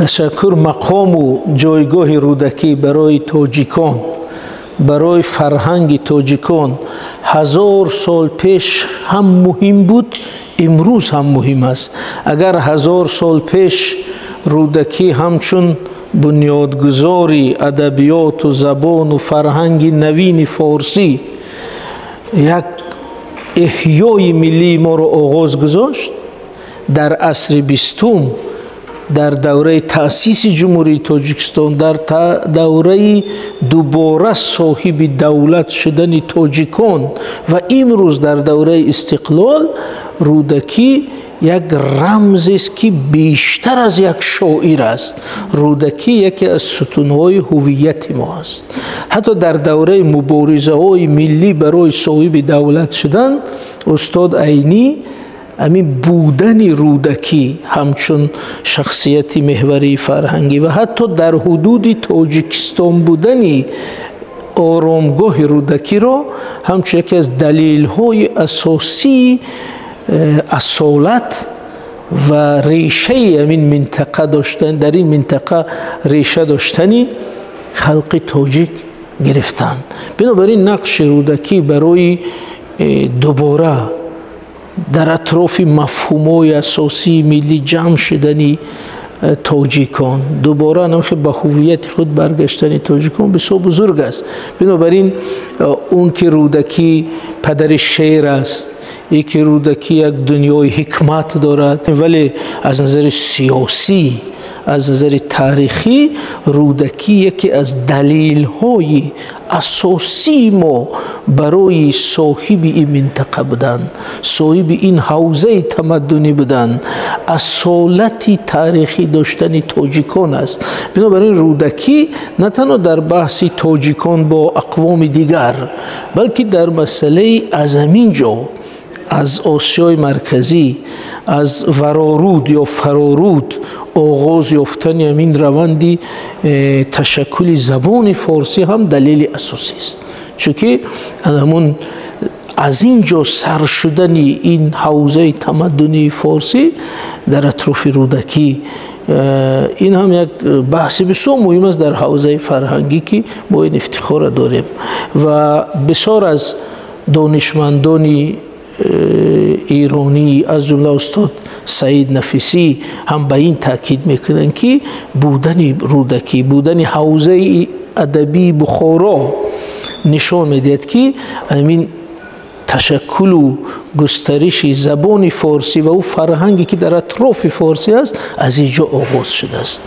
تشکر مقام و جایگاه رودکی برای تاجیکان، برای فرهنگ تاجیکان 1000 سال پیش هم مهم بود، امروز هم مهم است. اگر 1000 سال پیش رودکی همچون بنیادگذاری ادبیات و زبان و فرهنگ نوین فارسی یک احیای ملی ما را آغاز گذاشت، در عصر 20 در دوره تأسیس جمهوری تاجیکستان، در دوره دوباره صاحب دولت شدن تاجیکان و امروز در دوره استقلال، رودکی یک رمز است که بیشتر از یک شاعر است. رودکی یکی از ستونهای هویت ما است. حتی در دوره مبارزه های ملی برای صاحب دولت شدن، استاد عینی همین بودن رودکی همچون شخصیت محوری فرهنگی و حتی در حدود تاجیکستان بودن آرامگاه رودکی را همچون یکی از دلیل های اساسی اصالت و ریشه این منطقه داشتن، در این منطقه ریشه داشتنی خلق تاجیک گرفتن. بنابراین نقش رودکی برای دوباره در اطراف مفهوم‌های اساسی ملی جمع شدنی تاجیکان، دوباره نمیخواد به هویت خود برگشتن تاجیکان بسیار بزرگ است. بنابراین اون که رودکی پدر شعر است، یکی رودکی یک دنیای حکمت دارد، ولی از نظر سیاسی، از نظر تاریخی، رودکی یکی از دلیل‌های اساسی ما برای صاحب این منطقه بودن، صاحب این حوزه تمدنی بودن، اصالت تاریخی داشتن تاجیکان است. بنابراین رودکی نه تنها در بحث تاجیکان با اقوام دیگر، بلکه در مسئله از همینجا، از آسیای مرکزی، از ورارود یا فرارود آغاز یافتن همین روندی تشکل زبان فارسی هم دلیل اساسی است. چون همون از اینجا سر شدن این حوزه تمدنی فارسی در اطراف رودکی، این هم یک بحث بسیار مهم است در حوزه فرهنگی که ما این افتخار داریم و بسیار از دانشمندان ایرانی از جمله استاد سعید نفیسی هم به این تاکید میکنن که بودن رودکی، بودن حوزه ادبی بخارا نشان میدهد که همین تشکل و گسترش زبان فارسی و او فرهنگی که در اطراف فارسی است از اینجا آغاز شده است.